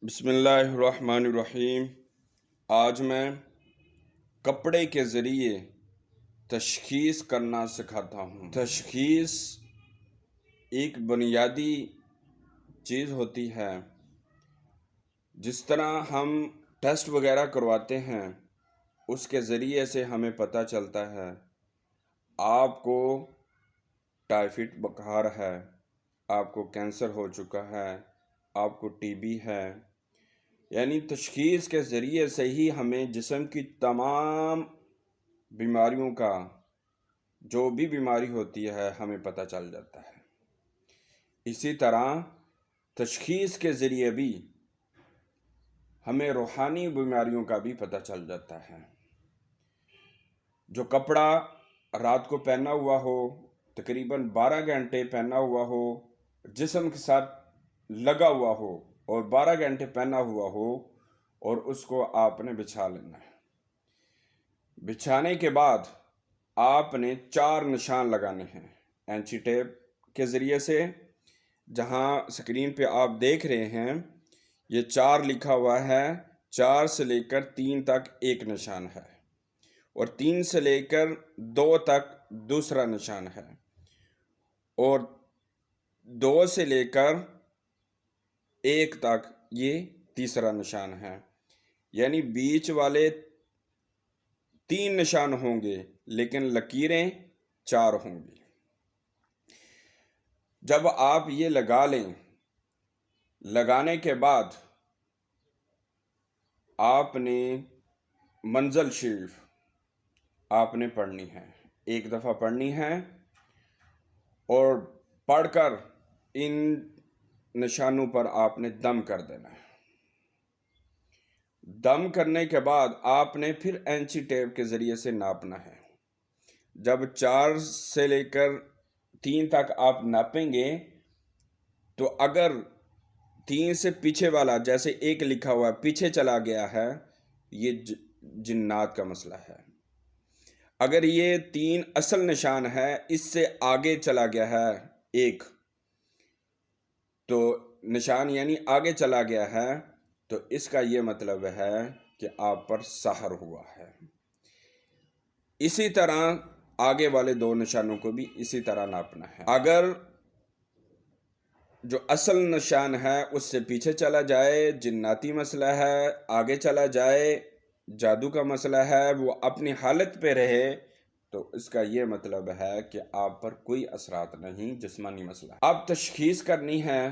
بسم اللہ الرحمن الرحیم۔ آج میں کپڑے کے ذریعے تشخیص کرنا سکھاتا ہوں۔ تشخیص ایک بنیادی چیز ہوتی ہے۔ جس طرح ہم ٹیسٹ وغیرہ کرواتے ہیں اس کے ذریعے سے ہمیں پتہ چلتا ہے آپ کو ٹائیفائڈ بخار ہے، آپ کو کینسر ہو چکا ہے، آپ کو ٹی بی ہے، یعنی تشخیص کے ذریعے سے ہی ہمیں جسم کی تمام بیماریوں کا جو بھی بیماری ہوتی ہے ہمیں پتہ چل جاتا ہے۔ اسی طرح تشخیص کے ذریعے بھی ہمیں روحانی بیماریوں کا بھی پتہ چل جاتا ہے۔ جو کپڑا رات کو پہنا ہوا ہو، تقریباً 12 گھنٹے پہنا ہوا ہو، جسم کے ساتھ لگا ہوا ہو اور 12 گھنٹے پہنا ہوا ہو، اور اس کو آپ نے بچھا لینا ہے۔ بچھانے کے بعد آپ نے 4 نشان لگانے ہیں اینچی ٹیپ کے ذریعے سے۔ جہاں سکرین پہ آپ دیکھ رہے ہیں یہ 4 لکھا ہوا ہے، 4 سے لے کر 3 تک ایک نشان ہے، اور 3 سے لے کر 2 تک دوسرا نشان ہے، اور 2 سے لے کر 1 تک یہ تیسرا نشان ہے۔ یعنی بیچ والے 3 نشان ہوں گے لیکن لکیریں 4 ہوں گی۔ جب آپ یہ لگا لیں، لگانے کے بعد آپ نے منزل شریف آپ نے پڑھنی ہے، 1 دفعہ پڑھنی ہے، اور پڑھ کر ان نشانوں پر آپ نے دم کر دینا ہے۔ دم کرنے کے بعد آپ نے پھر اینچی ٹیپ کے ذریعے سے ناپنا ہے۔ جب 4 سے لے کر 3 تک آپ ناپیں گے تو اگر 3 سے پیچھے والا جیسے 1 لکھا ہوا پیچھے چلا گیا ہے، یہ جنات کا مسئلہ ہے۔ اگر یہ 3 اصل نشان ہے، اس سے آگے چلا گیا ہے 1 تو نشان یعنی آگے چلا گیا ہے، تو اس کا یہ مطلب ہے کہ آپ پر سحر ہوا ہے۔ اسی طرح آگے والے 2 نشانوں کو بھی اسی طرح ناپنا ہے۔ اگر جو اصل نشان ہے اس سے پیچھے چلا جائے، جناتی مسئلہ ہے، آگے چلا جائے، جادو کا مسئلہ ہے، وہ اپنی حالت پہ رہے، تو اس کا یہ مطلب ہے کہ آپ پر کوئی اثرات نہیں، جسمانی مسئلہ ہے۔ اب تشخیص کرنی ہے،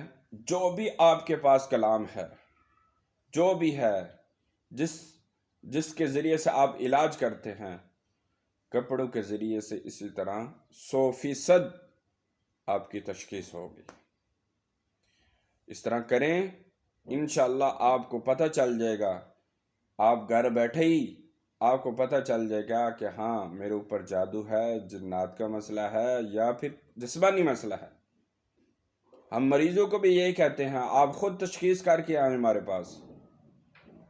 جو بھی آپ کے پاس کلام ہے، جو بھی ہے، جس کے ذریعے سے آپ علاج کرتے ہیں، کپڑوں کے ذریعے سے اسی طرح 100% آپ کی تشخیص ہوگی۔ اس طرح کریں، انشاءاللہ آپ کو پتہ چل جائے گا، آپ گھر بیٹھے ہی آپ کو پتہ چل جائے گا کہ ہاں میرے اوپر جادو ہے، جنات کا مسئلہ ہے، یا پھر جسمانی مسئلہ ہے۔ ہم مریضوں کو بھی یہی کہتے ہیں، آپ خود تشخیص کر کے آئیں ہمارے پاس۔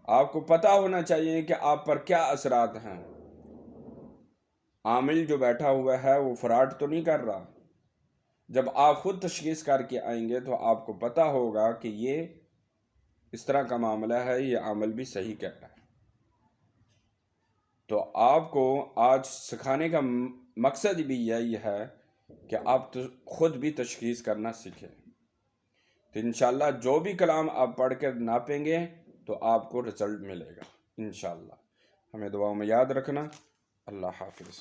آپ کو پتہ ہونا چاہیے کہ آپ پر کیا اثرات ہیں۔ عامل جو بیٹھا ہوا ہے وہ فراڈ تو نہیں کر رہا۔ جب آپ خود تشخیص کر کے آئیں گے تو آپ کو پتہ ہوگا کہ یہ اس طرح کا معاملہ ہے، یہ عامل بھی صحیح کہہ رہا ہے۔ تو آپ کو آج سکھانے کا مقصد بھی یہی ہے کہ آپ خود بھی تشخیص کرنا سیکھیں۔ تو انشاءاللہ جو بھی کلام آپ پڑھ کر ناپیں گے تو آپ کو رزلٹ ملے گا انشاءاللہ۔ ہمیں دعاؤں میں یاد رکھنا۔ اللہ حافظ۔